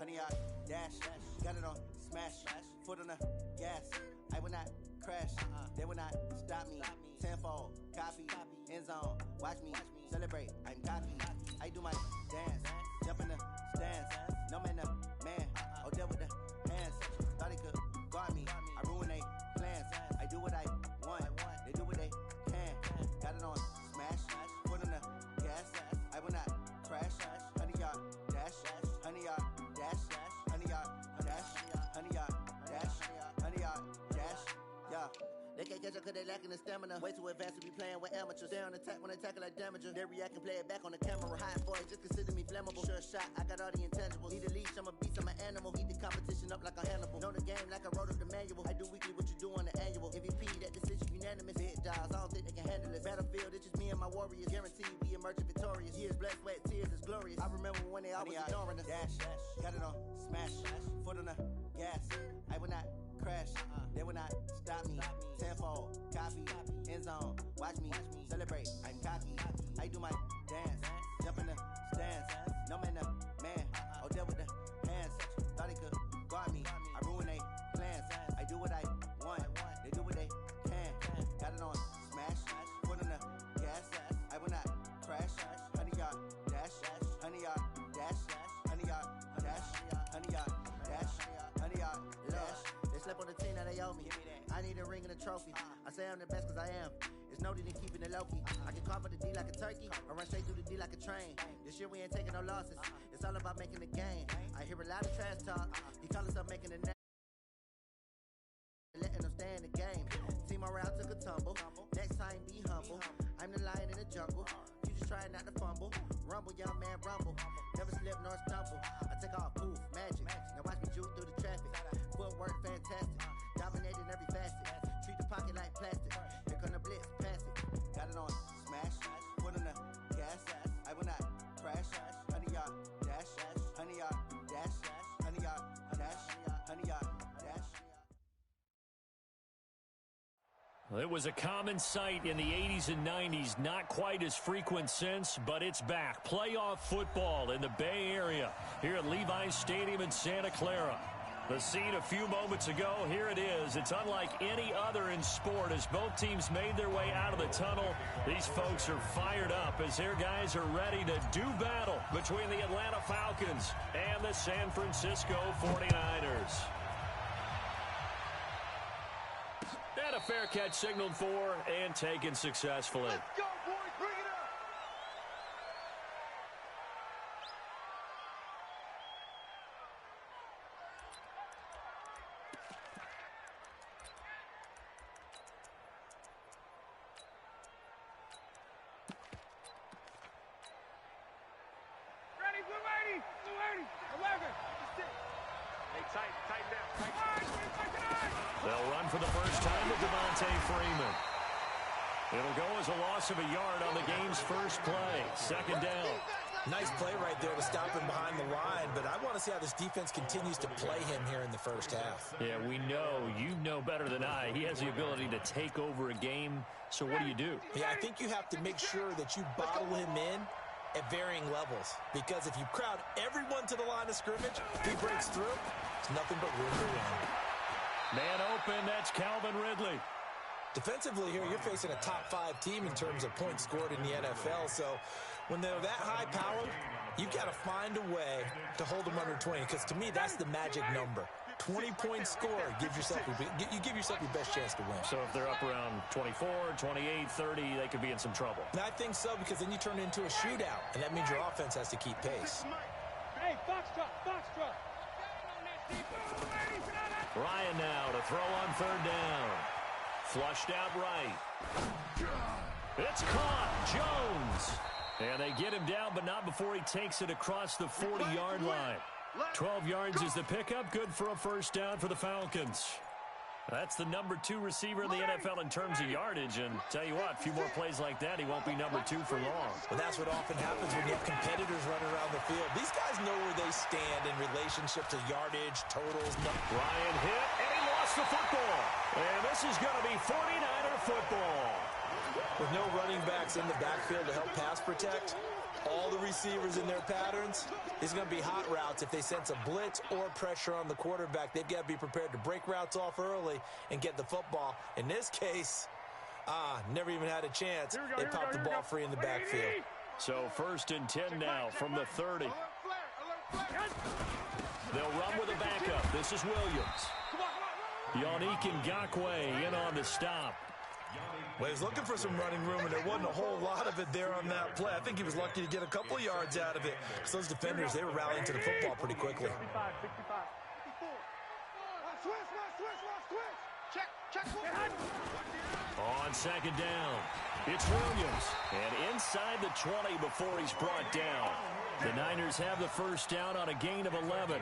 100 yard dash. Got it on smash. Foot on the gas. I will not crash. They will not stop me. Tenfold, copy, end zone. Watch me celebrate. I'm cocky. I do my dance. Jump in the stands. No man, the man. Oh, deal with the hands. Thought he could guard me. I ruin they plans. I do what I want. They do what they can. Got it on smash. Foot on the gas. I will not crash. 100 yard dash. 100 yard dash. 100 yard dash. 100 yard dash. 100 yard dash. Yeah. They can't catch up cause they lacking the stamina. Way too advanced to be playing with amateurs. Stay on attack when they tackle like damager. They react and play it back on the camera. High for it, just consider me flammable. Sure shot, I got all the intangibles. Need a leash, I'm a beast, I'm an animal. Heat the competition up like a Hannibal. Know the game like I wrote up the manual. I do weekly what you do on the annual. MVP, that decision unanimous. Big dials, I don't think they can handle it. Battlefield, it's just me and my warriors. Guaranteed we emerging victorious. Years, blood, sweat, tears, it's glorious. I remember when they always ignoring us. Dash, got it on smash. Foot on the gas. I will not crash. They will not stop me. Tenfold, copy, end zone. Watch me celebrate. I'm cocky. I do my dance. Jump in the stands. No man, the man. Oh, deal with the hands. Thought he could guard me. I ruin they plans. I do what I want. They do what they can. Got it on smash. Foot on the gas. I will not crash. 100 yard dash. 100 yard dash. 100 yard dash. 100 yard dash. 100 yard dash. They slept on the team, now they owe me. I need a ring and a trophy. I say I'm the best cause I am. It's noted in keeping it low-key. I can carve the D like a turkey, or run straight through the D like a train. This year we ain't taking no losses. It's all about making the game. I hear a lot of trash talk. He call us up making the name. Letting them stay in the game. Team around took a tumble. Next time be humble. I'm the lion in the jungle. You just try not to fumble. Rumble, young man, rumble. Never slip nor stumble. I take off, poof, magic. Now watch me juke through the traffic. Footwork fantastic. Dominating every facet. Treat the pocket like plastic. Here come the blitz, pass it. Got it on smash. Foot on the gas. I will not crash. 100 yard dash. 100 yard dash. 100 yard dash. 100 yard dash. Well, it was a common sight in the 80s and 90s. Not quite as frequent since, but it's back. Playoff football in the Bay Area here at Levi's Stadium in Santa Clara. The scene a few moments ago, here it is. It's unlike any other in sport as both teams made their way out of the tunnel. These folks are fired up as their guys are ready to do battle between the Atlanta Falcons and the San Francisco 49ers. And a fair catch signaled for and taken successfully. Let's go, boys. Bring it up. Ready, blue 80. Blue 80. 11. Hey, tight down. They'll run for the first time with Devontae Freeman. It'll go as a loss of a yard on the game's first play. Second down. Nice play right there to stop him behind the line, but I want to see how this defense continues to play him here in the first half. Yeah, we know. You know better than I. He has the ability to take over a game, so what do? Yeah, I think you have to make sure that you bottle him in at varying levels, because if you crowd everyone to the line of scrimmage, if he breaks through, it's nothing but room to run. Man open, that's Calvin Ridley. Defensively here, you're facing a top-5 team in terms of points scored in the NFL, so when they're that high-powered, you've got to find a way to hold them under 20, because to me, that's the magic number. 20-point score, you give yourself your best chance to win. So if they're up around 24, 28, 30, they could be in some trouble. And I think so, because then you turn it into a shootout, and that means your offense has to keep pace. Hey, foxtrot. Ryan now to throw on third down. Flushed out right. It's caught. Jones. And they get him down, but not before he takes it across the 40-yard line. 12 yards is the pickup. Good for a first down for the Falcons. That's the number 2 receiver in the NFL in terms of yardage. And tell you what, a few more plays like that, he won't be number 2 for long. Well, that's what often happens when you have competitors running around the field. These guys know where they stand in relationship to yardage, totals. Ryan hit, and he lost the football. And this is going to be 49er football. With no running backs in the backfield to help pass protect, all the receivers in their patterns. These are going to be hot routes. If they sense a blitz or pressure on the quarterback, they've got to be prepared to break routes off early and get the football. In this case, never even had a chance. They popped the ball free in the backfield. So 1st and 10 now from the 30. They'll run with a backup. This is Williams. Yannick Ngakoue in on the stop. Well, he was looking for some running room, and there wasn't a whole lot of it there on that play. I think he was lucky to get a couple of yards out of it. Because those defenders, they were rallying to the football pretty quickly. 65. Check. On 2nd down, it's Williams. And inside the 20 before he's brought down. The Niners have the 1st down on a gain of 11.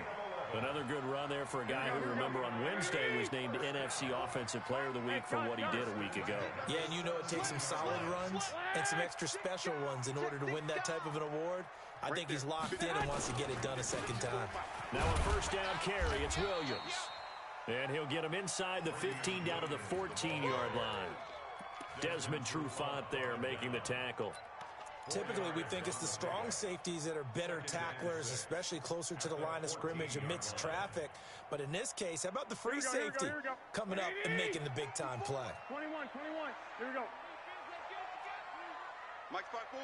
Another good run there for a guy who, remember, on Wednesday was named NFC Offensive Player of the Week for what he did a week ago. Yeah, and you know it takes some solid runs and some extra special ones in order to win that type of an award. I think he's locked in and wants to get it done a second time. Now a 1st down carry, it's Williams. And he'll get him inside the 15 down to the 14-yard line. Desmond Trufant there making the tackle. Typically, we think it's the strong safeties that are better tacklers, especially closer to the line of scrimmage amidst traffic. But in this case, how about the free safety coming up and making the big-time play? 21. Here we go. Mike spot 4.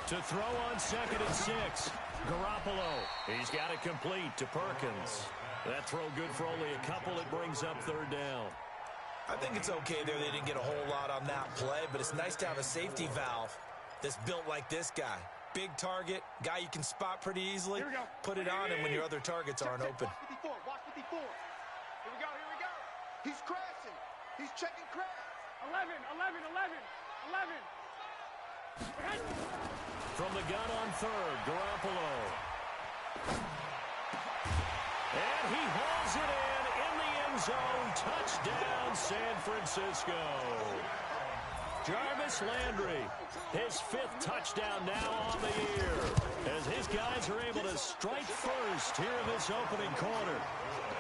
To throw on 2nd and 6. Garoppolo. He's got it complete to Perkins. That throw good for only a couple. It brings up 3rd down. I think it's okay there. They didn't get a whole lot on that play, but it's nice to have a safety valve that's built like this guy. Big target, guy you can spot pretty easily. Put it on him when your other targets aren't open. Watch 54. Here we go. He's crashing. He's checking crash. 11. From the gun on 3rd, Garoppolo. And he hauls it in the end zone. Touchdown, San Francisco. Jarvis Landry, his 5th touchdown now on the year, as his guys are able to strike first here in this opening quarter.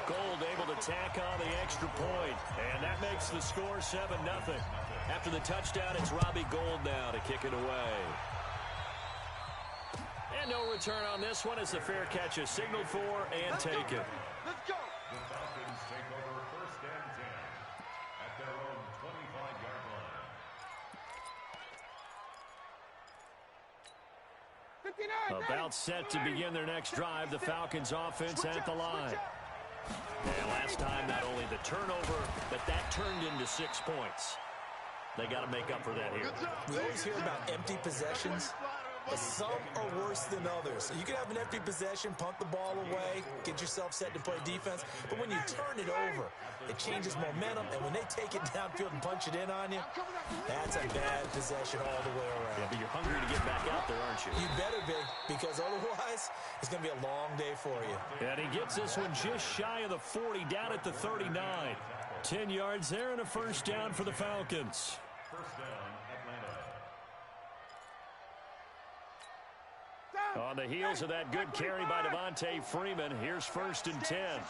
Gold able to tack on the extra point, and that makes the score 7-0. After the touchdown, it's Robbie Gould now to kick it away. And no return on this one as the fair catch is signaled for and taken. Let's go. The Falcons take over 1st and 10 at their own 25-yard line. 59. About set to begin their next drive, the Falcons offense at the line. And last time, not only the turnover, but that turned into 6 points. They got to make up for that here. We always hear about empty possessions, but some are worse than others. So you can have an empty possession, punt the ball away, get yourself set to play defense. But when you turn it over, it changes momentum. And when they take it downfield and punch it in on you, that's a bad possession all the way around. Yeah, but you're hungry to get back out there, aren't you? You better be, because otherwise, it's going to be a long day for you. And he gets this one just shy of the 40, down at the 39. 10 yards there and a 1st down for the Falcons. 1st down, Atlanta. On the heels of that good carry by Devontae Freeman, here's 1st and 10.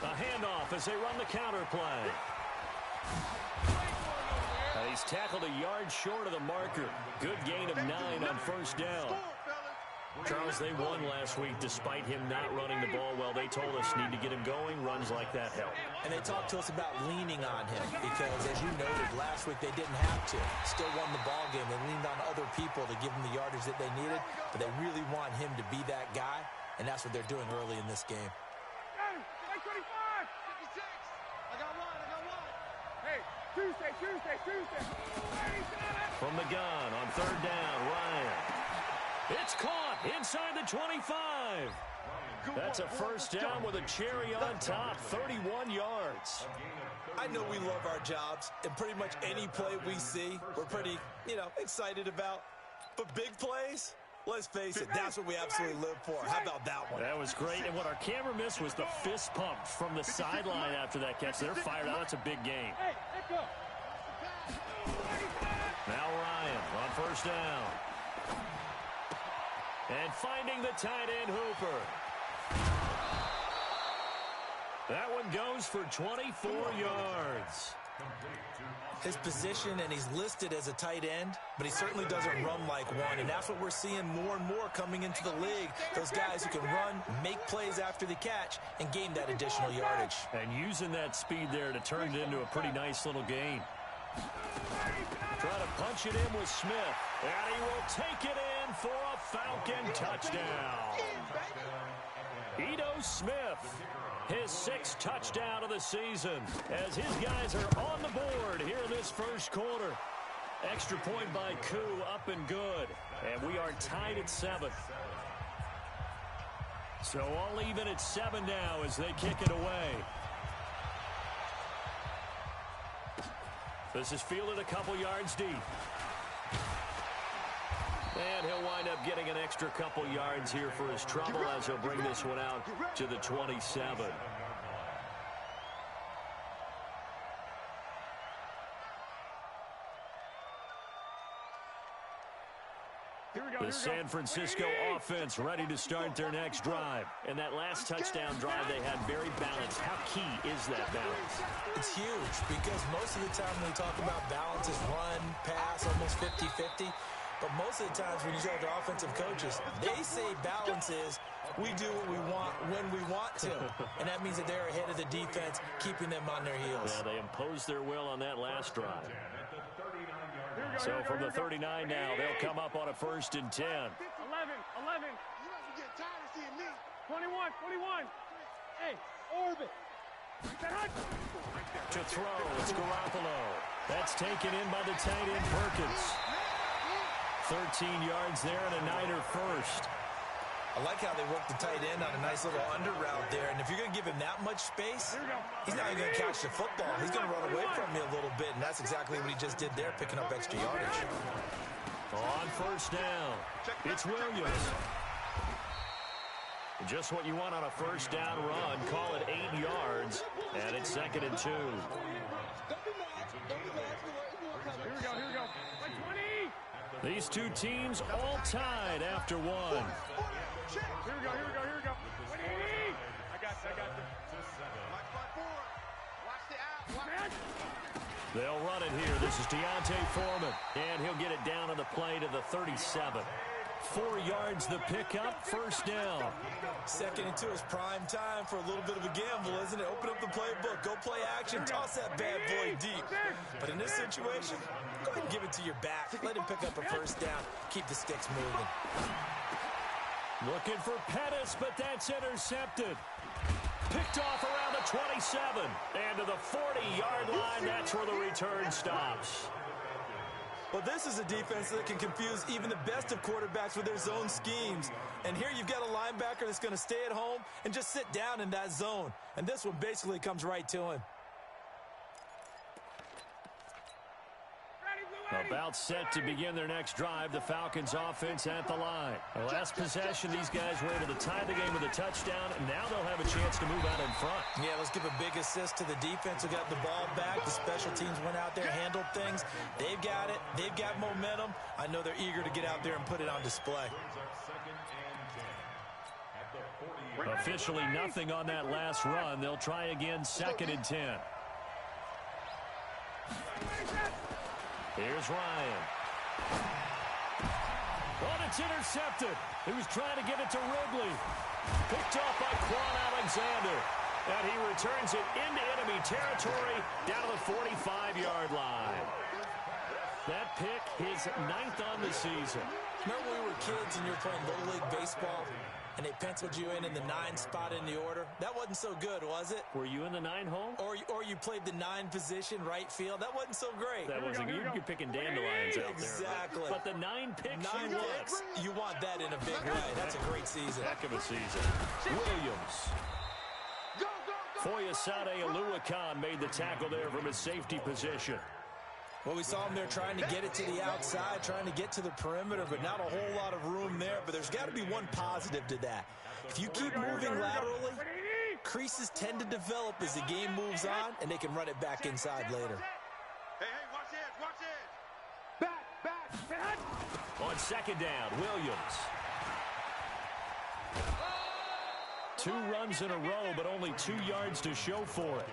A handoff as they run the counter play. He's tackled a yard short of the marker. Good gain of 9 on 1st down. Charles, they won last week despite him not running the ball well. They told us need to get him going. Runs like that help. And they talked to us about leaning on him because, as you noted, last week they didn't have to. Still won the ball game. They leaned on other people to give them the yardage that they needed, but they really want him to be that guy, and that's what they're doing early in this game. Hey, 25, 56. I got one. Hey, Tuesday. From the gun on 3rd down, Ryan. It's caught inside the 25. That's a 1st down with a cherry on top, 31 yards. I know we love our jobs, and pretty much any play we see, we're pretty, excited about. But big plays, let's face it, that's what we absolutely live for. How about that one? That was great, and what our camera missed was the fist pump from the sideline after that catch. They're fired out. That's a big game. Hey, let's go. Now Ryan on 1st down. And finding the tight end, Hooper. That one goes for 24 yards. His position, and he's listed as a tight end, but he certainly doesn't run like one, and that's what we're seeing more and more coming into the league. Those guys who can run, make plays after the catch, and gain that additional yardage. And using that speed there to turn it into a pretty nice little gain. Trying to punch it in with Smith, and he will take it in for a Falcon touchdown. Ito Smith, his 6th touchdown of the season, as his guys are on the board here in this first quarter. Extra point by Koo, up and good. And we are tied at 7. So all even at 7 now as they kick it away. This is fielded a couple yards deep. And he'll wind up getting an extra couple yards here for his trouble as he'll bring this one out to the 27. The San Francisco offense ready to start their next drive. And that last touchdown drive they had very balanced. How key is that balance? It's huge because most of the time when we talk about balance is run, pass, almost 50-50. But most of the times when you talk to offensive coaches, they say balance is we do what we want when we want to. And that means that they're ahead of the defense, keeping them on their heels. Yeah, they imposed their will on that last drive. So from the 39 now, they'll come up on a 1st and 10. 11. You might be getting tired of seeing me. 21. Hey, orbit. To throw, it's Garoppolo. That's taken in by the tight end Perkins. 13 yards there and a Niner first. I like how they work the tight end on a nice little under route there. And if you're going to give him that much space, he's not even going to catch the football. He's going to run away from me a little bit, and that's exactly what he just did there, picking up extra yardage. On 1st down, it's Williams. Just what you want on a 1st down run. Call it 8 yards, and it's 2nd and 2. Here we go. Like 20. These two teams all tied after 1. Here we go. 20. I got you. Watch the out. They'll run it here. This is Deontay Foreman, and he'll get it down on the play to the 37. 4 yards the pickup, 1st down. 2nd and 2 is prime time for a little bit of a gamble, isn't it? Open up the playbook, go play action, toss that bad boy deep. But in this situation, go ahead and give it to your back. Let him pick up a 1st down, keep the sticks moving. Looking for Pettis, but that's intercepted. Picked off around the 27. And to the 40-yard line, that's where the return stops. Well, this is a defense that can confuse even the best of quarterbacks with their zone schemes. And here you've got a linebacker that's going to stay at home and just sit down in that zone. And this one basically comes right to him. About set to begin their next drive, the Falcons offense at the line. The last possession, these guys were able to tie the game with a touchdown, and now they'll have a chance to move out in front. Yeah, let's give a big assist to the defense who got the ball back. The special teams went out there, handled things. They've got it. They've got momentum. I know they're eager to get out there and put it on display. Officially nothing on that last run. They'll try again, 2nd and 10. Here's Ryan. Oh, it's intercepted. He was trying to get it to Wrigley. Picked off by Quan Alexander. And he returns it into enemy territory down to the 45-yard line. That pick, his 9th on the season. Remember when we were kids and you were playing Little League Baseball and they penciled you in the 9 spot in the order? That wasn't so good, was it? Were you in the 9 hole? Or you played the 9 position, right field? That wasn't so great. That wasn't. You're picking dandelions out there. Exactly. But the 9 picks, 9 picks. You want that in a big way. That's a great season. Heck of a season. Williams. Apxllo-EU made the tackle there from his safety position. Well, we saw him there trying to get it to the outside, trying to get to the perimeter, but not a whole lot of room there. But there's got to be one positive to that. If you keep moving laterally, creases tend to develop as the game moves on, and they can run it back inside later. Hey, watch it. Back. On 2nd down, Williams. 2 runs in a row, but only 2 yards to show for it.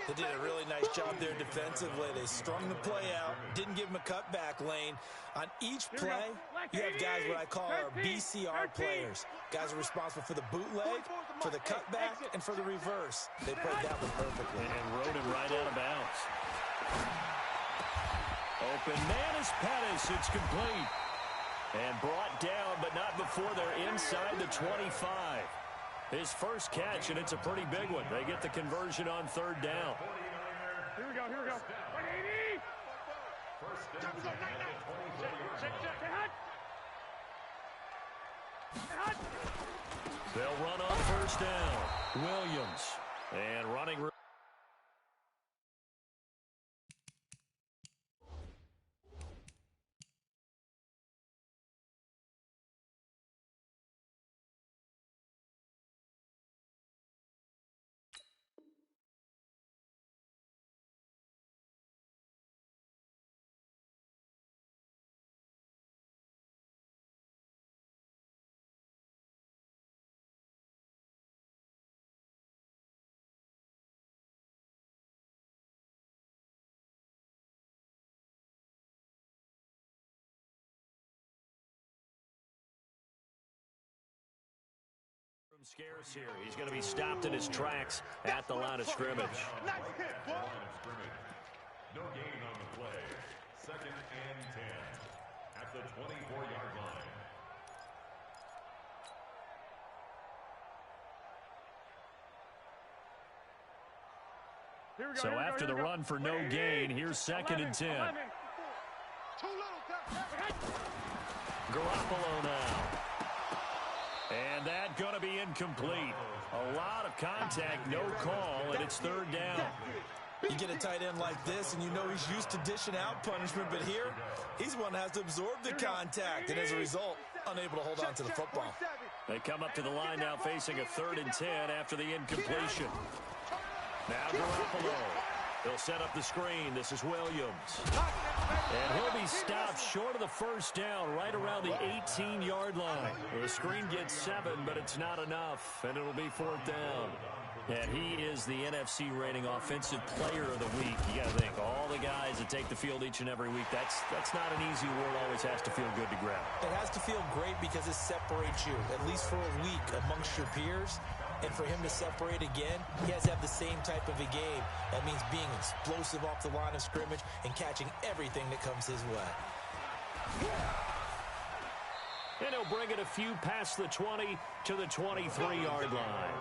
They did a really nice job there defensively. They strung the play out, didn't give him a cutback lane. On each play, you have guys what I call our BCR players. Guys are responsible for the bootleg, for the cutback, and for the reverse. They played that one perfectly. And rode him right out of bounds. Open man is Pettis. It's complete. And brought down, but not before they're inside the 25. His first catch, and it's a pretty big one. They get the conversion on third down. Here we go, here we go. 180! First down at the 24-yard line. They'll run on first down. Williams. And running. Scarce here. He's going to be stopped in his tracks at the line of scrimmage. No gain on the play. Second and 10 at the 24-yard line. So after the run for no gain, here's second and 10. Garoppolo now. And that going to be incomplete. A lot of contact, no call, and it's third down. You get a tight end like this, and you know he's used to dishing out punishment, but here, he's one that has to absorb the contact, and as a result, unable to hold on to the football. They come up to the line now facing a 3rd and 10 after the incompletion. Now Garoppolo. He'll set up the screen. This is Williams. And he'll be stopped short of the first down right around the 18-yard line. The screen gets 7, but it's not enough, and it'll be 4th down. And he is the NFC rating offensive player of the week. You got to think, all the guys that take the field each and every week, that's not an easy award. Always has to feel good to grab. It has to feel great because it separates you, at least for a week, amongst your peers. And for him to separate again, he has to have the same type of a game. That means being explosive off the line of scrimmage and catching everything that comes his way. And he'll bring it a few past the 20 to the 23-yard line.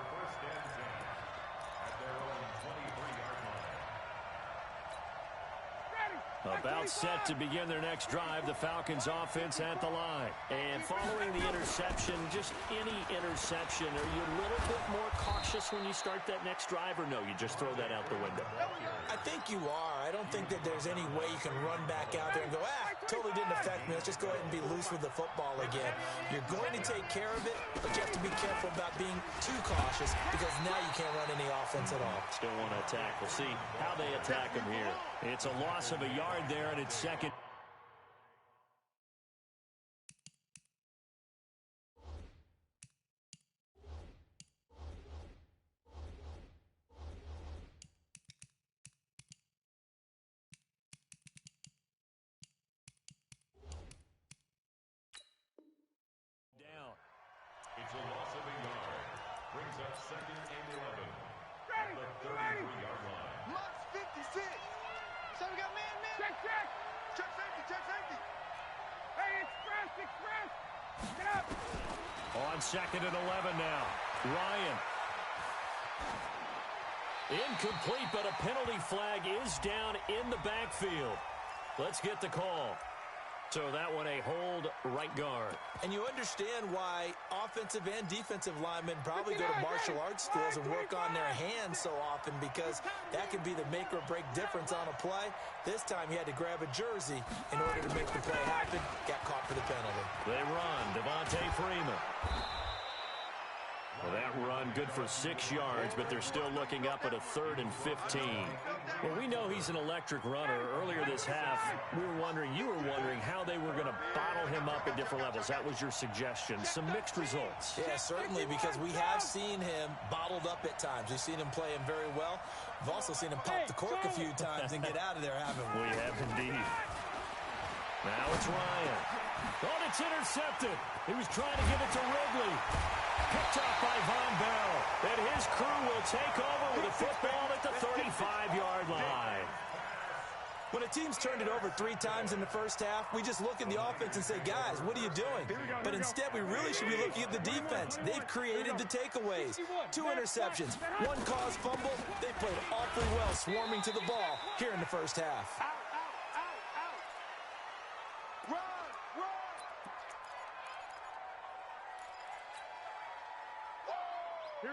About set to begin their next drive, the Falcons offense at the line. And following the interception, just any interception, are you a little bit more cautious when you start that next drive, or no, you just throw that out the window? I think you are. I don't think that there's any way you can run back out there and go, totally didn't affect me. Let's just go ahead and be loose with the football again. You're going to take care of it, but you have to be careful about being too cautious because now you can't run any offense at all. Still want to attack. We'll see how they attack him here. It's a loss of a yard there, and it's second. It's a loss of a yard. Brings up second and 11 at the 33-yard line. Lux 56. So we got man. Check. Check safety. Hey, express. Get up. On second and 11 now. Ryan. Incomplete, but a penalty flag is down in the backfield. Let's get the call. So that one a hold right guard. And you understand why offensive and defensive linemen probably go to martial arts schools and work on their hands so often, because that can be the make or break difference on a play. This time he had to grab a jersey in order to make the play happen. Got caught for the penalty. They run. Devontae Freeman. Well, that run good for 6 yards, but they're still looking up at a 3rd and 15. Well, we know he's an electric runner. Earlier this half, you were wondering how they were going to bottle him up in different different levels. That was your suggestion. Some mixed results. Yeah, certainly, because we have seen him bottled up at times. We've seen him play him very well. We've also seen him pop the cork a few times and get out of there, haven't we? We have indeed. Now it's Ryan. Oh, it's intercepted. He was trying to give it to Ridley. Picked up by Von Bell. And his crew will take over with a football at the 35-yard line. When a team's turned it over 3 times in the first half, we just look at the offense and say, guys, what are you doing? But instead, we really should be looking at the defense. They've created the takeaways. 2 interceptions, 1 caused fumble. They played awfully well swarming to the ball here in the first half.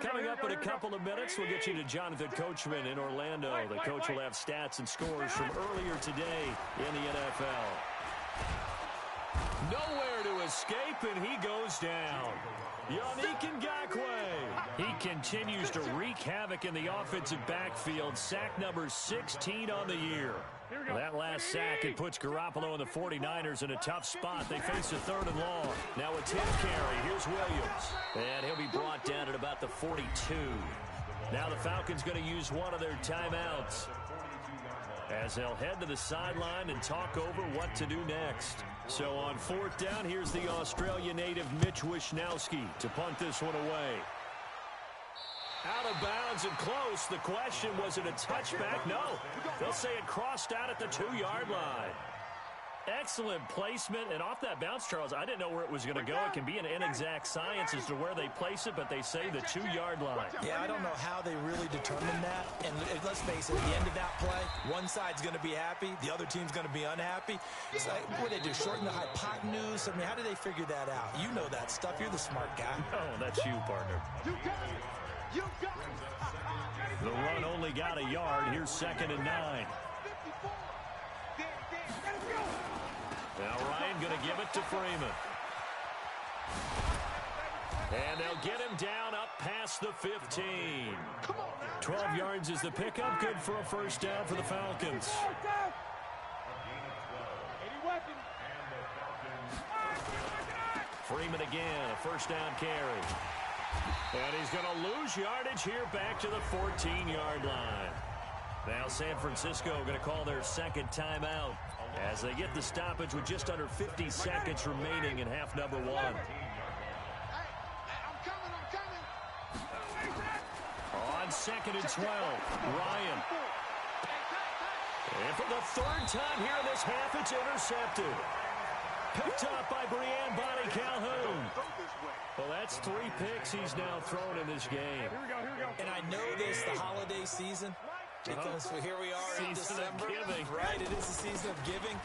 Coming up in a couple of minutes, we'll get you to Jonathan Coachman in Orlando. The coach will have stats and scores from earlier today in the NFL. Nowhere to escape, and he goes down. Yannick Ngakoue. He continues to wreak havoc in the offensive backfield. Sack number 16 on the year. That last sack, it puts Garoppolo and the 49ers in a tough spot. They face a 3rd and long. Now a 10 carry. Here's Williams. And he'll be brought down at about the 42. Now the Falcons going to use one of their timeouts as they'll head to the sideline and talk over what to do next. So on 4th down, here's the Australia native Mitch Wishnowsky to punt this one away. Out of bounds and close. The question, was it a touchback? No. They'll say it crossed out at the 2-yard line. Excellent placement. And off that bounce, Charles, I didn't know where it was going to go. It can be an inexact science as to where they place it, but they say the 2-yard line. Yeah, I don't know how they really determine that. And let's face it, at the end of that play, one side's going to be happy, the other team's going to be unhappy. It's like, what do they do, shorten the hypotenuse? I mean, how do they figure that out? You know that stuff. You're the smart guy. Oh, that's you, partner. The run only got a yard. Here's 2nd and 9. Now Ryan going to give it to Freeman. And they'll get him down up past the 15. 12 yards is the pickup. Good for a 1st down for the Falcons. Freeman again, a 1st down carry. And he's going to lose yardage here back to the 14-yard line. Now San Francisco going to call their 2nd timeout as they get the stoppage with just under 50 seconds remaining in half number 1. On 2nd and 12, Ryan. And for the 3rd time here in this half, it's intercepted. Picked up by Brian Bonnie Calhoun. Well, that's 3 picks he's now thrown in this game. And I know this, the holiday season, because here we are in December. Right, it is the season of giving.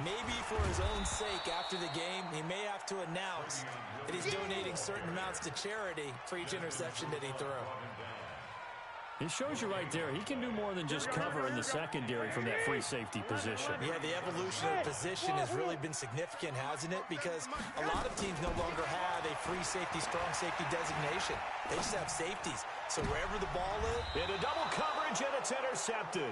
Maybe for his own sake, after the game, he may have to announce that he's donating certain amounts to charity for each interception that he threw. It shows you right there, he can do more than just cover in the secondary from that free safety position. Yeah, the evolution of position has really been significant, hasn't it? Because a lot of teams no longer have a free safety, strong safety designation. They just have safeties. So wherever the ball is... In a double coverage, and it's intercepted.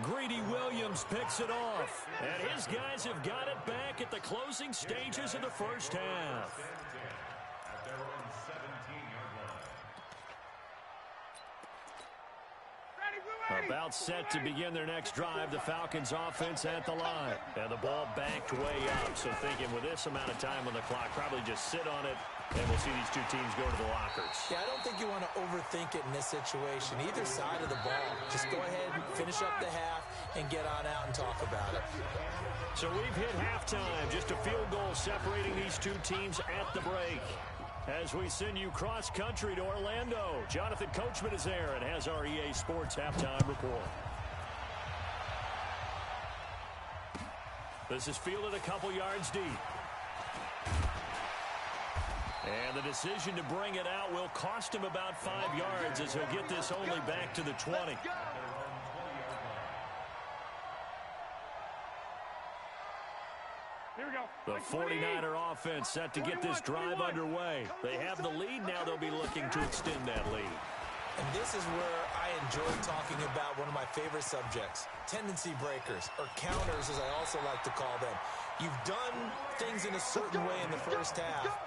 Greedy Williams picks it off. And his guys have got it back at the closing stages of the first half. About set to begin their next drive, the Falcons offense at the line. And the ball backed way up, so thinking with this amount of time on the clock, probably just sit on it, and we'll see these 2 teams go to the lockers. Yeah, I don't think you want to overthink it in this situation. Either side of the ball, just go ahead and finish up the half and get on out and talk about it. So we've hit halftime, just a field goal separating these 2 teams at the break. As we send you cross-country to Orlando, Jonathan Coachman is there and has our EA Sports halftime report. This is fielded a couple yards deep. And the decision to bring it out will cost him about 5 yards as he'll get this only back to the 20. The 49er offense set to get this drive underway. They have the lead. Now they'll be looking to extend that lead. And this is where I enjoy talking about one of my favorite subjects, tendency breakers, or counters as I also like to call them. You've done things in a certain way in the first half,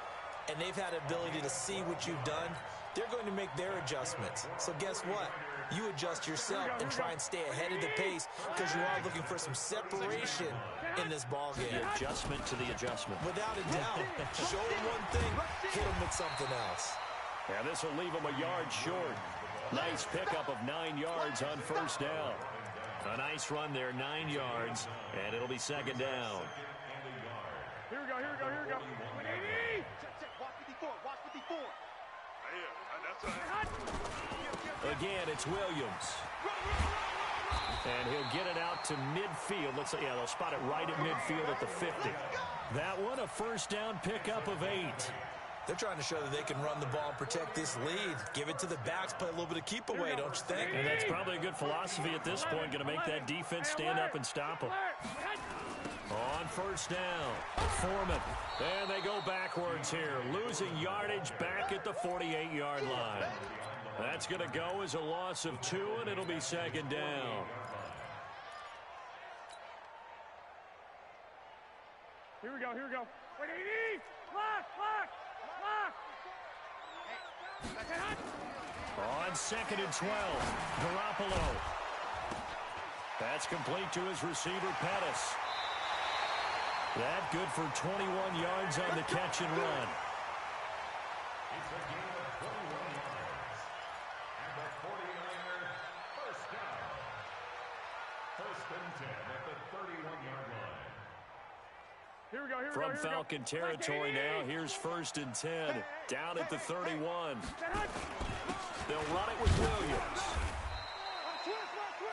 and they've had the ability to see what you've done, they're going to make their adjustments. So guess what? You adjust yourself and try and stay ahead of the pace because you are looking for some separation in this ball game. The adjustment to the adjustment. Without a doubt. Show them one thing, hit them with something else. Yeah, this will leave them a yard short. Nice pickup of 9 yards on first down. A nice run there, 9 yards, and it'll be second down. Here we go, here we go, here we go. 180! Check, watch 54, watch 54. Again, it's Williams. And he'll get it out to midfield. Let's say, yeah, they'll spot it right at midfield at the 50. That one, a first down pickup of 8. They're trying to show that they can run the ball and protect this lead. Give it to the backs, play a little bit of keep away, don't you think? And that's probably a good philosophy at this point, going to make that defense stand up and stop them. On first down, Foreman. And they go backwards here, losing yardage back at the 48-yard line. That's going to go as a loss of 2, and it'll be second down. Here we go, here we go. 180! Lock, lock, lock! On second and 12, Garoppolo. That's complete to his receiver, Pettis. That good for 21 yards on the catch and run. It's a gain of 21 yards. And the 49ers first down. First and 10 at the 31-yard line. Here we go, here we go, From here we go. Falcon territory now, here's first and 10. Down at the 31. They'll run it with Williams.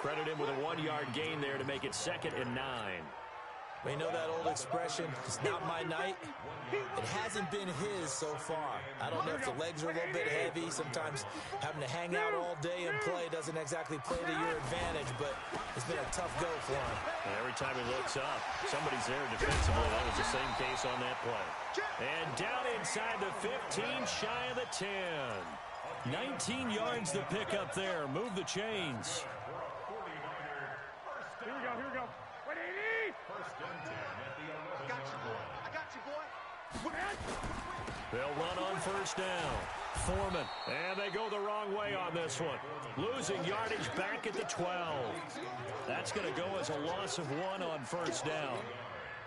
Credit him with a 1-yard gain there to make it second and 9. We know that old expression, it's not my night. It hasn't been his so far. I don't know if the legs are a little bit heavy. Sometimes having to hang out all day and play doesn't exactly play to your advantage, but it's been a tough go for him. And every time he looks up, somebody's there defensively. That was the same case on that play. And down inside the 15, shy of the 10. 19 yards to pick up there. Move the chains. Here we go, here we go. 180! First and 10 at the 11-yard line. I got you, boy. They'll run on first down. Foreman. And they go the wrong way on this one. Losing yardage back at the 12. That's going to go as a loss of 1 on first down.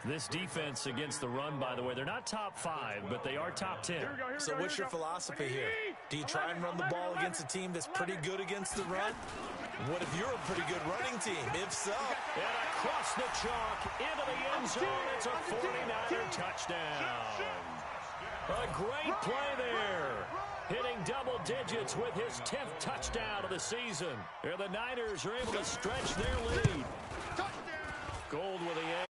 This defense against the run, by the way, they're not top 5, but they are top 10. So what's your philosophy here? Do you try and run the ball against a team that's pretty good against the run? What if you're a pretty good running team? If so. And across the chalk, into the end zone, it's a 49er touchdown. A great play there. Hitting double digits with his 10th touchdown of the season. And the Niners are able to stretch their lead. Gold with the A.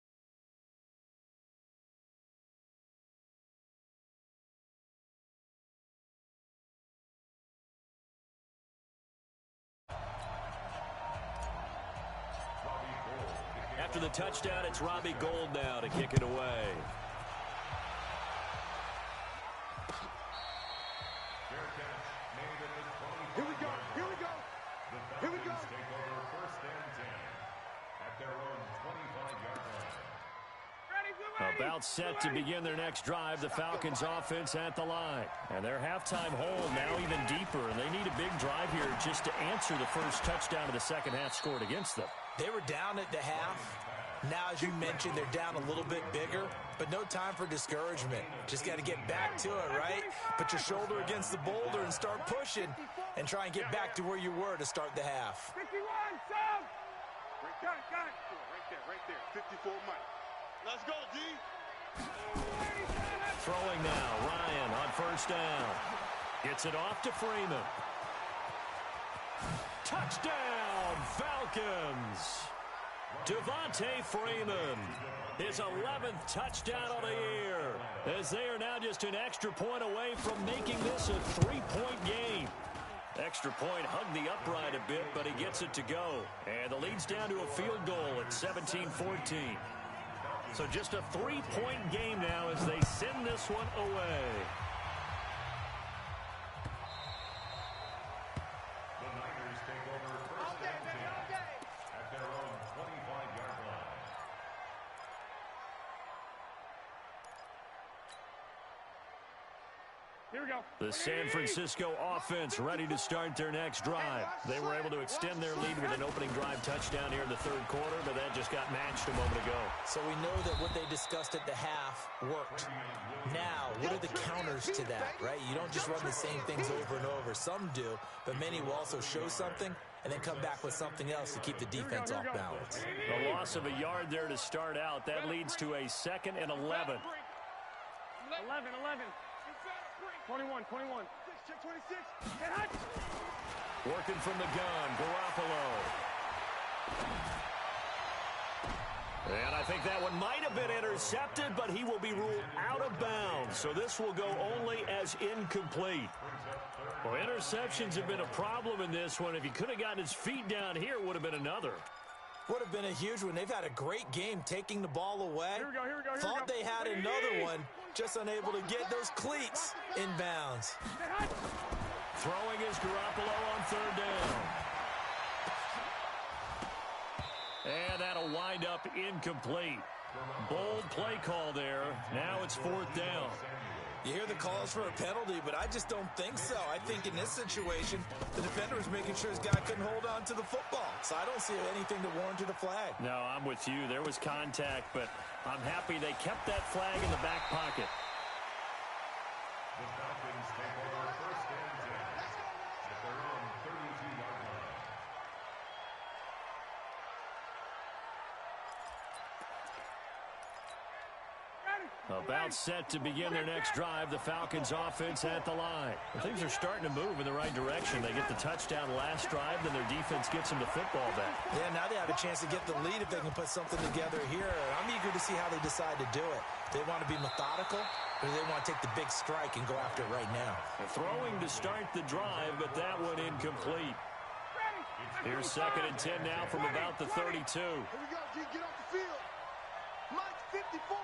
After the touchdown, it's Robbie Gould now to kick it away. Here we go, here we go. Here we go. Take over first and 10 at their own 25-yard line. About set to begin their next drive, the Falcons offense at the line. And their halftime hole now even deeper, and they need a big drive here just to answer the first touchdown of the second half scored against them. They were down at the half. Now, as you mentioned, they're down a little bit bigger, but no time for discouragement. Just got to get back to it, right? Put your shoulder against the boulder and start pushing and try and get back to where you were to start the half. 51, Sam! Got it. Right there. 54 Mike. Let's go, D. Throwing now, Ryan on first down. Gets it off to Freeman. Touchdown, Falcons! Devontae Freeman, his 11th touchdown of the year, as they are now just an extra point away from making this a 3-point game. Extra point hugged the upright a bit, but he gets it to go. And the lead's down to a field goal at 17-14. So just a 3-point game now as they send this one away. The Niners take over first and 10 at their own 25-yard line. Here we go. The San Francisco offense ready to start their next drive. They were able to extend their lead with an opening drive touchdown here in the third quarter, but that just got matched a moment ago. So we know that what they discussed at the half worked. Now, what are the counters to that, right? You don't just run the same things over and over. Some do, but many will also show something and then come back with something else to keep the defense off balance. A loss of a yard there to start out. That leads to a 2nd and 11. 11. 21. Check 26. Get hot. Working from the gun, Garoppolo. And I think that one might have been intercepted, but he will be ruled out of bounds. So this will go only as incomplete. Well, interceptions have been a problem in this one. If he could have gotten his feet down here, it would have been another. Would have been a huge one. They've had a great game taking the ball away. Here we go. Thought they had another one, just unable to get those cleats in bounds. Throwing is Garoppolo on 3rd down. And that'll wind up incomplete. Bold play call there. Now it's 4th down. You hear the calls for a penalty, but I just don't think so. I think in this situation, the defender was making sure his guy couldn't hold on to the football. So I don't see anything that warranted a flag. No, I'm with you. There was contact, but I'm happy they kept that flag in the back pocket. The Falcons take over 1st and 10 at their own 32-yard line. About set to begin their next drive, the Falcons offense at the line. Well, things are starting to move in the right direction. They get the touchdown last drive, then their defense gets them the football back. Yeah, now they have a chance to get the lead if they can put something together here. I'm eager to see how they decide to do it. They want to be methodical, or do they want to take the big strike and go after it right now? They're throwing to start the drive, but that one incomplete. Here's 2nd and 10 now from about the 32. Here we go, G. Get off the field. Mike's 54.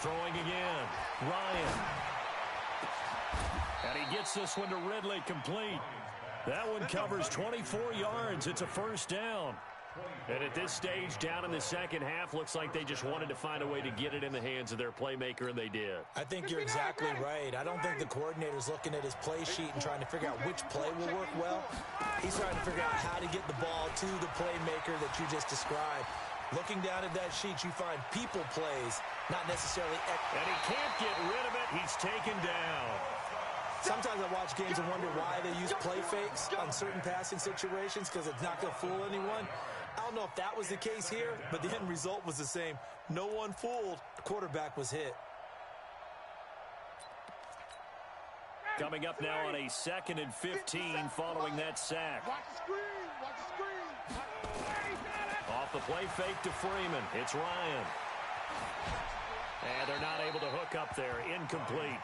Throwing again, Ryan. And he gets this one to Ridley, complete. That one covers 24 yards. It's a 1st down. And at this stage, down in the second half, looks like they just wanted to find a way to get it in the hands of their playmaker, and they did. I think you're exactly right. I don't think the coordinator's looking at his play sheet and trying to figure out which play will work well. He's trying to figure out how to get the ball to the playmaker that you just described. Looking down at that sheet, you find people plays, not necessarily... And he can't get rid of it. He's taken down. Sometimes I watch games and wonder why they use play fakes on certain passing situations because it's not going to fool anyone. I don't know if that was the case here, but the end result was the same. No one fooled. The quarterback was hit. Coming up now on a 2nd and 15 following that sack. Watch the screen. Watch the screen. Off the play fake to Freeman. It's Ryan. And they're not able to hook up there. Incomplete.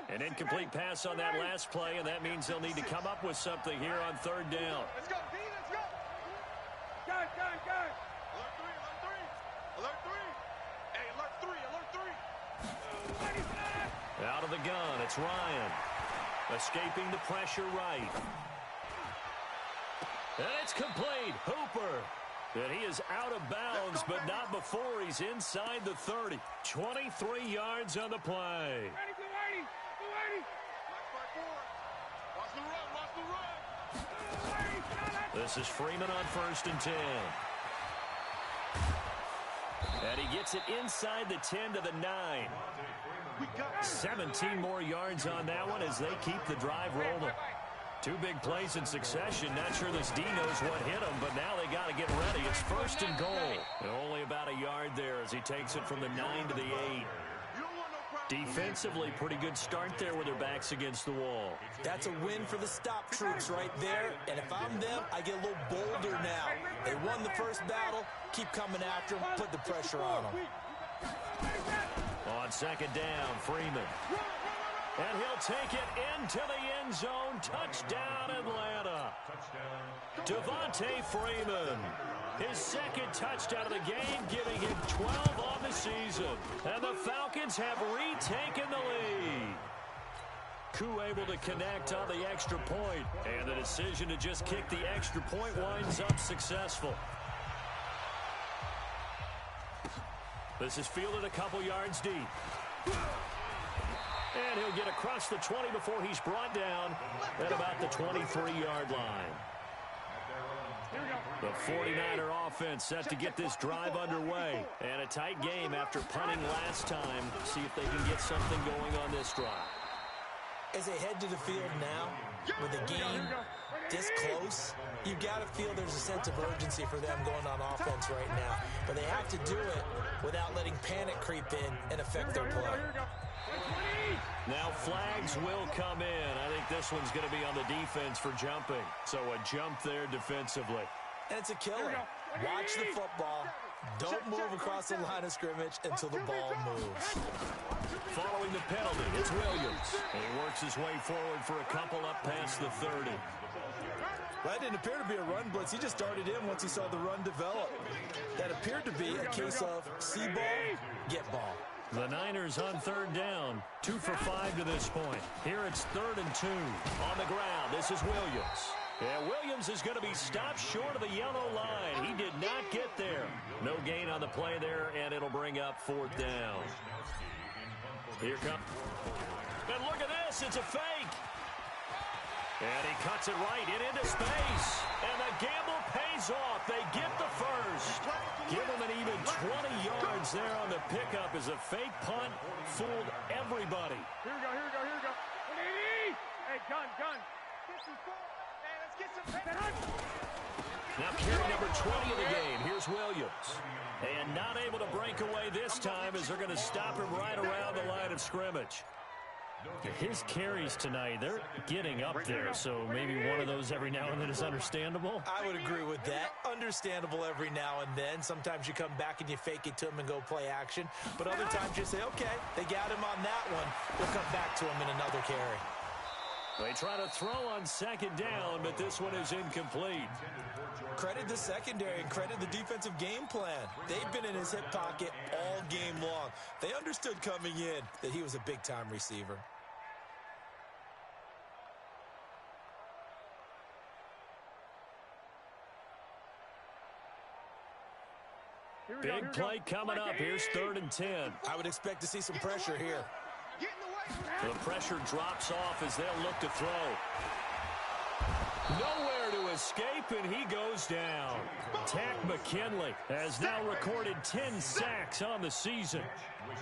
An incomplete pass on that last play, and that means they'll need to come up with something here on 3rd down. Let's go, D. Let's go. Gun. Alert 3. Hey, alert 3. Out of the gun, it's Ryan. Escaping the pressure right. And it's complete. Hooper. And he is out of bounds, but not before he's inside the 30. 23 yards on the play. This is Freeman on 1st and 10. And he gets it inside the 10 to the 9. 17 more yards on that one as they keep the drive rolling. 2 big plays in succession. Not sure this D knows what hit him, but now they got to get ready. It's 1st and goal. And only about a yard there as he takes it from the 9 to the 8. Defensively, pretty good start there with their backs against the wall. That's a win for the stop troops right there. And if I'm them, I get a little bolder now. They won the first battle. Keep coming after them. Put the pressure on them. On 2nd down, Freeman. And he'll take it into the end zone. Touchdown, Atlanta. Devontae Freeman. his second touchdown of the game, giving him 12 on the season. And the Falcons have retaken the lead. Koo able to connect on the extra point, and the decision to just kick the extra point winds up successful. This is fielded a couple yards deep. And he'll get across the 20 before he's brought down at about the 23-yard line. The 49er offense set to get this drive underway. And a tight game after punting last time. See if they can get something going on this drive. As they head to the field now, with the game this close, you've got to feel there's a sense of urgency for them going on offense right now. But they have to do it without letting panic creep in and affect their play. Now flags will come in. I think this one's going to be on the defense for jumping. So a jump there defensively. And it's a killer. Watch the football. Don't move across the line of scrimmage until the ball moves. Following the penalty, it's Williams. And he works his way forward for a couple up past the 30. Well, that didn't appear to be a run blitz. He just darted in once he saw the run develop. That appeared to be a case of see ball, get ball. The Niners on third down, 2 for 5 to this point. Here it's 3rd and 2. On the ground, this is Williams. Yeah, Williams is going to be stopped short of the yellow line. He did not get there. No gain on the play there, and it'll bring up 4th down. Here comes. And look at this, it's a fake. And he cuts it right into space. And the gamble pays off. They get the first. Give him an even 20 yards there on the pickup as a fake punt fooled everybody. Here we go. Hey, gun. 54. Hey, let's get some. Now carry number 20 of the game. Here's Williams. And not able to break away this time as they're going to stop him right around the line of scrimmage. His carries tonight, they're getting up there, so maybe one of those every now and then is understandable. I would agree with that. Understandable every now and then. Sometimes you come back and you fake it to him and go play action. But other times you say, okay, they got him on that one. We'll come back to him in another carry. They try to throw on 2nd down, but this one is incomplete. Credit the secondary and credit the defensive game plan. They've been in his hip pocket all game long. They understood coming in that he was a big-time receiver. Big play coming up. Here's 3rd and 10. I would expect to see some pressure here. The pressure drops off as they'll look to throw. Nowhere to escape, and he goes down. Tack McKinley has now recorded 10 sacks on the season.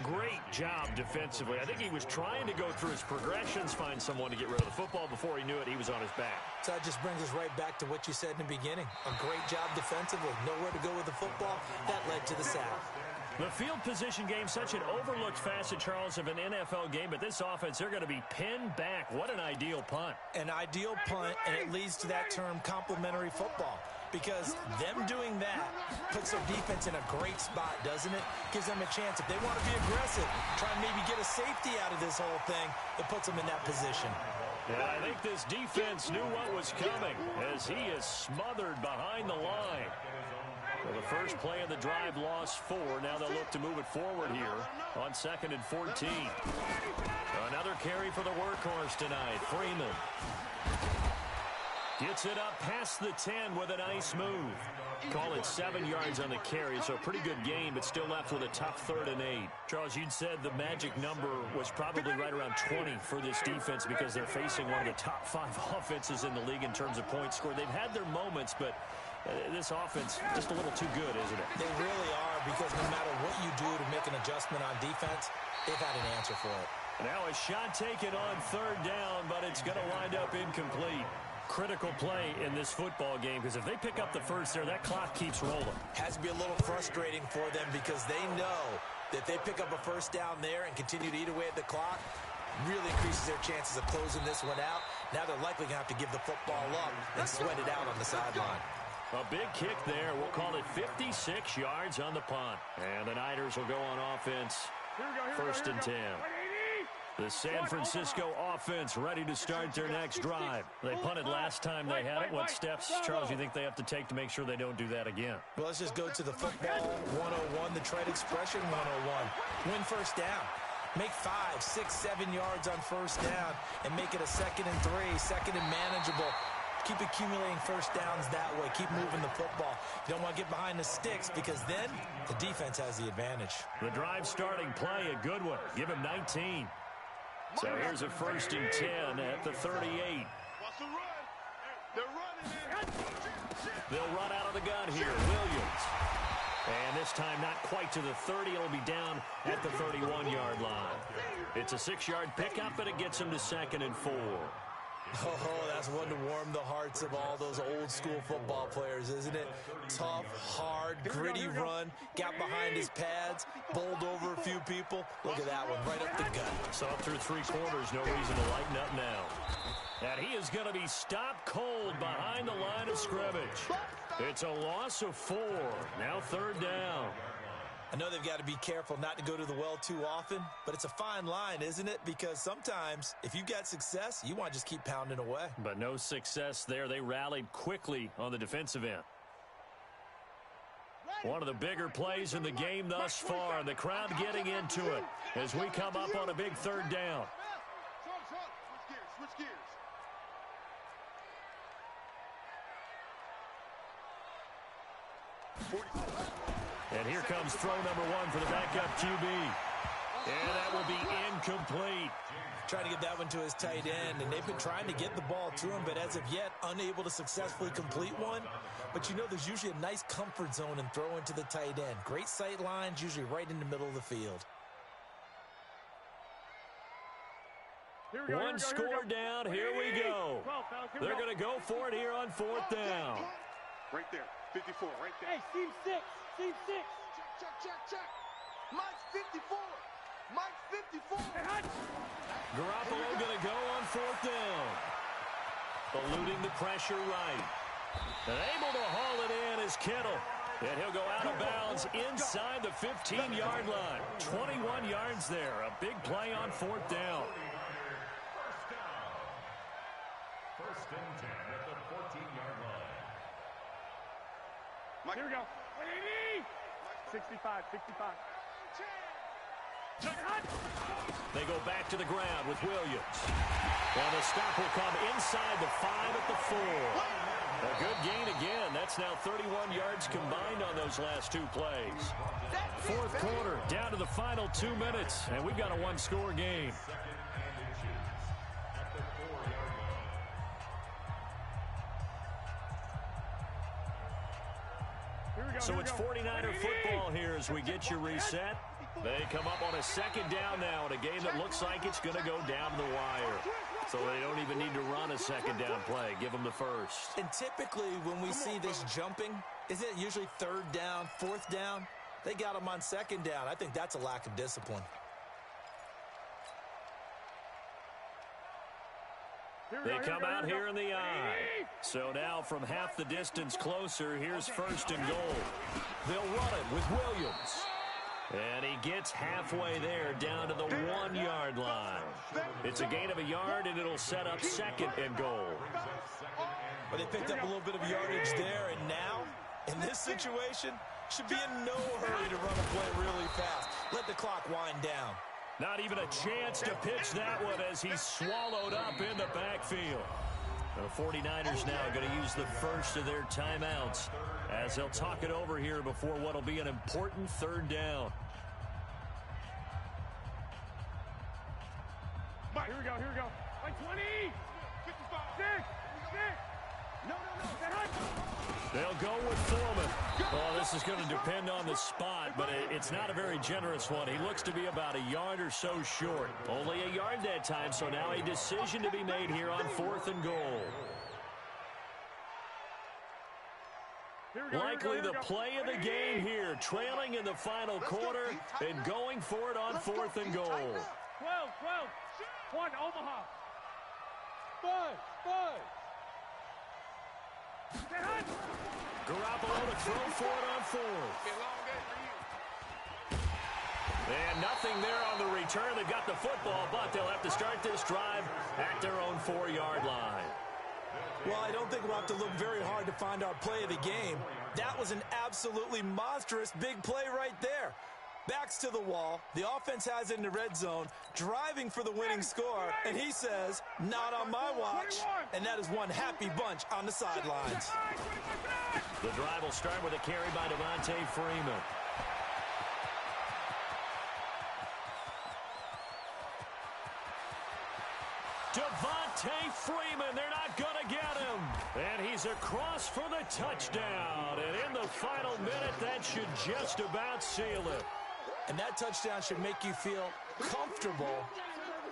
Great job defensively. I think he was trying to go through his progressions, find someone to get rid of the football. Before he knew it, he was on his back. So that just brings us right back to what you said in the beginning. A great job defensively. Nowhere to go with the football. That led to the sack. The field position game, such an overlooked facet, Charles, of an NFL game, but this offense, they're going to be pinned back. What an ideal punt. An ideal punt, and it leads to that term complementary football. Because them doing that puts their defense in a great spot, doesn't it? Gives them a chance. If they want to be aggressive, try and maybe get a safety out of this whole thing, it puts them in that position. Yeah, I think this defense knew what was coming as he is smothered behind the line. Well, the first play of the drive lost 4. Now they'll look to move it forward here on 2nd and 14. Another carry for the workhorse tonight, Freeman. Gets it up past the 10 with a nice move. Call it 7 yards on the carry, so a pretty good game, but still left with a tough 3rd and 8. Charles, you'd said the magic number was probably right around 20 for this defense because they're facing one of the top 5 offenses in the league in terms of points scored. They've had their moments, but this offense just a little too good, isn't it? They really are, because no matter what you do to make an adjustment on defense, they've had an answer for it. Now a shot taken on 3rd down, but it's going to wind up incomplete. Critical play in this football game, because if they pick up the first there, that clock keeps rolling. Has to be a little frustrating for them because they know that they pick up a first down there and continue to eat away at the clock, really increases their chances of closing this one out. Now they're likely going to have to give the football up and sweat it out on the sideline. A big kick there. We'll call it 56 yards on the punt. And the Niners will go on offense. 1st and 10. The San Francisco offense ready to start their next drive. They punted last time they had it. What steps, Charles, you think they have to take to make sure they don't do that again? Well, let's just go to the football 101, the trade expression 101. Win first down. Make 5, 6, 7 yards on first down and make it a 2nd and 3, 2nd and manageable. Keep accumulating first downs that way. Keep moving the football. You don't want to get behind the sticks because then the defense has the advantage. The drive starting play, a good one. Give him 19. So here's a 1st and 10 at the 38. What's the run? They're running in. They'll run out of the gun here. Williams. And this time not quite to the 30. It'll be down at the 31-yard line. It's a 6-yard pickup, and it gets him to 2nd and 4. Oh, that's one to warm the hearts of all those old-school football players, isn't it? Tough, hard, gritty run, got behind his pads, bowled over a few people. Look at that one, right up the gut. So through 3 quarters, no reason to lighten up now. And he is going to be stopped cold behind the line of scrimmage. It's a loss of 4. Now 3rd down. I know they've got to be careful not to go to the well too often, but it's a fine line, isn't it? Because sometimes, if you've got success, you want to just keep pounding away. But no success there. They rallied quickly on the defensive end. One of the bigger plays in the game thus far. The crowd getting into it as we come up on a big 3rd down. Switch gears. And here comes throw number 1 for the backup QB. And that will be incomplete. Trying to get that one to his tight end, and they've been trying to get the ball to him, but as of yet, unable to successfully complete one. But you know there's usually a nice comfort zone in throwing to the tight end. Great sight lines, usually right in the middle of the field. One score down, here we go. They're going to go for it here on 4th down. Right there, 54, right there. Hey, Team 6, Team 6. Check. Mike's 54. Mike's 54. Garoppolo going to go on 4th down. Eluding the pressure right. And able to haul it in is Kittle. And he'll go out of bounds inside the 15-yard line. 21 yards there. A big play on 4th down. First and 10 at the 14-yard line. Here we go. 65. They go back to the ground with Williams. And the stop will come inside the 5 at the 4. A good gain again. That's now 31 yards combined on those last 2 plays. 4th quarter, down to the final 2 minutes, and we've got a 1-score game. So it's 49er football here as we get you reset. They come up on a 2nd down now in a game that looks like it's going to go down to the wire. So they don't even need to run a 2nd down play. Give them the 1st. And typically when we see this jumping, isn't it usually 3rd down, 4th down? They got them on 2nd down. I think that's a lack of discipline. They come out here in the eye. So now from half the distance closer, here's 1st and goal. They'll run it with Williams. And he gets halfway there down to the 1-yard line. It's a gain of a yard, and it'll set up 2nd and goal. But they picked up a little bit of yardage there, and now, in this situation, should be in no hurry to run a play really fast. Let the clock wind down. Not even a chance to pitch that one as he's swallowed up in the backfield. The 49ers now going to use the 1st of their timeouts as they'll talk it over here before what will be an important 3rd down. Here we go. Like 20. 55. 6. No. They'll go with Foreman. Oh, this is going to depend on the spot, but it's not a very generous one. He looks to be about a yard or so short. Only a yard that time, so now a decision to be made here on 4th and goal. Likely the play of the game here, trailing in the final quarter and going for it on 4th and goal. 12. 1, Omaha. 5. Garoppolo to throw for it on 4th. And nothing there on the return. They've got the football, but they'll have to start this drive at their own 4-yard line. Well, I don't think we'll have to look very hard to find our play of the game. That was an absolutely monstrous big play right there. Backs to the wall. The offense has it in the red zone, driving for the winning score, and he says, not on my watch. And that is one happy bunch on the sidelines. The drive will start with a carry by Devontae Freeman. Devontae Freeman, they're not going to get him. And he's across for the touchdown. And in the final minute, that should just about seal it. And that touchdown should make you feel comfortable.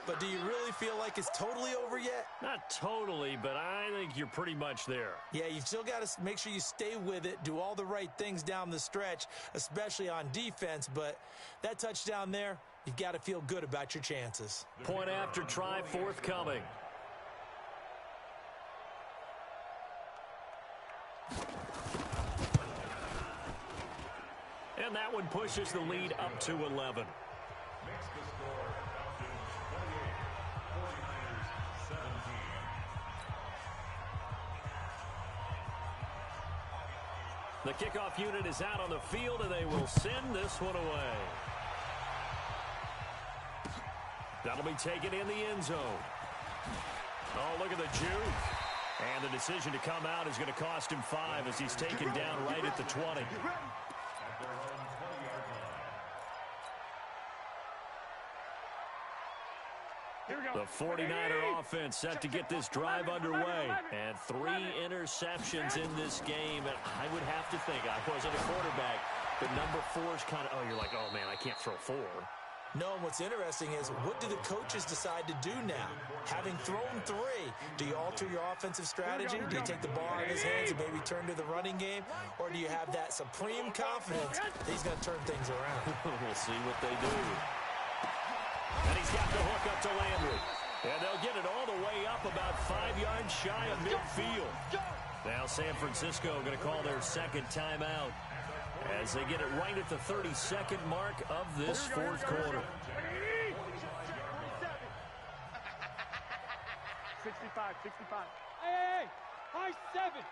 But do you really feel like it's totally over yet? Not totally, but I think you're pretty much there. Yeah, you've still got to make sure you stay with it, do all the right things down the stretch, especially on defense. But that touchdown there, you've got to feel good about your chances. Point after try forthcoming. And that one pushes the lead up to 11. Makes the score Falcons 28, 49ers 17. The kickoff unit is out on the field, and they will send this one away. That'll be taken in the end zone. Oh, look at the juke. And the decision to come out is going to cost him 5 as he's taken down right at the 20. At their own 20-yard line. The 49er offense set to get this drive underway. And 3 interceptions in this game. And I would have to think, I wasn't a quarterback, but number 4 is kind of, you're like, oh, man, I can't throw 4. No, and what's interesting is, what do the coaches decide to do now? Having thrown 3, do you alter your offensive strategy? Do you take the ball out of his hands and maybe turn to the running game? Or do you have that supreme confidence that he's going to turn things around? We'll see what they do. And he's got the hook up to Landry. And they'll get it all the way up about 5 yards shy of midfield. Now San Francisco going to call their second timeout as they get it right at the 32nd mark of this fourth quarter. 65. Hey, high 7.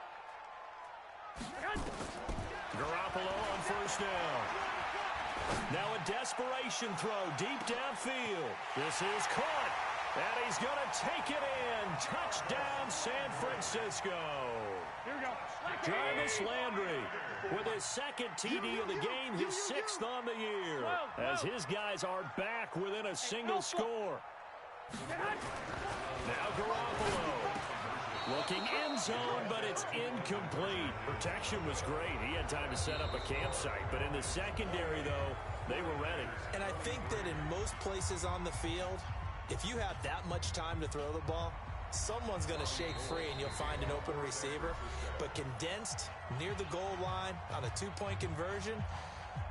Garoppolo on first down. Now a desperation throw deep downfield. This is caught, and he's going to take it in. Touchdown, San Francisco. Here we go. Jarvis Landry with his second TD of the game, his 6th on the year, as his guys are back within a single score. Now Garoppolo looking end zone, but it's incomplete. Protection was great. He had time to set up a campsite, but in the secondary, though, they were ready. And I think that in most places on the field, if you have that much time to throw the ball, someone's going to shake free and you'll find an open receiver. But condensed near the goal line on a 2-point conversion,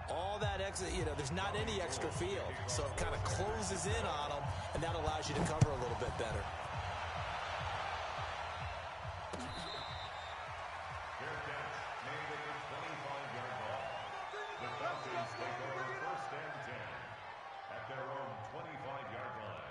all that extra, there's not any extra field. So it kind of closes in on them, and that allows you to cover a little bit better. Bearcats made a 25-yard ball. The Falcons take over 1st and 10 at their own 25-yard line.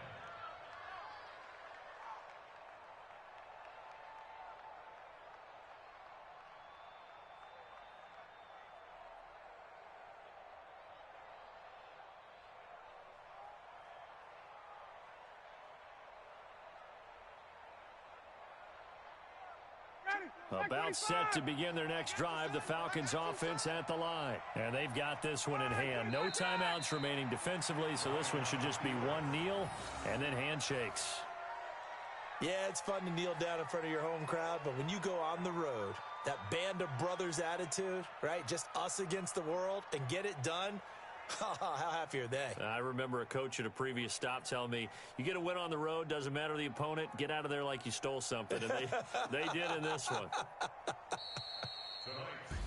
About set to begin their next drive, the Falcons offense at the line. And they've got this one in hand. No timeouts remaining defensively, so this one should just be one kneel and then handshakes. Yeah, it's fun to kneel down in front of your home crowd, but when you go on the road, that band of brothers attitude, right? Just us against the world and get it done. How happy are they? I remember a coach at a previous stop telling me, you get a win on the road, doesn't matter the opponent, get out of there like you stole something. And they did in this one.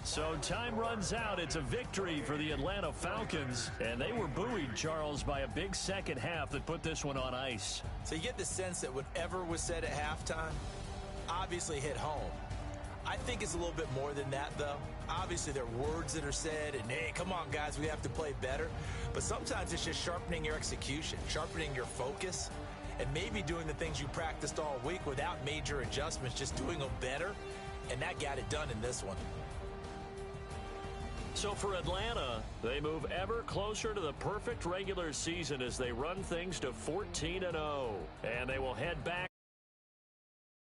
So time runs out. It's a victory for the Atlanta Falcons. And they were buoyed, Charles, by a big second half that put this one on ice. So you get the sense that whatever was said at halftime obviously hit home. I think it's a little bit more than that, though. Obviously, obviously there are words that are said, and hey, come on, guys, we have to play better. But sometimes it's just sharpening your execution, sharpening your focus, and maybe doing the things you practiced all week without major adjustments, just doing them better. And that got it done in this one. So for Atlanta, they move ever closer to the perfect regular season as they run things to 14-0. And they will head back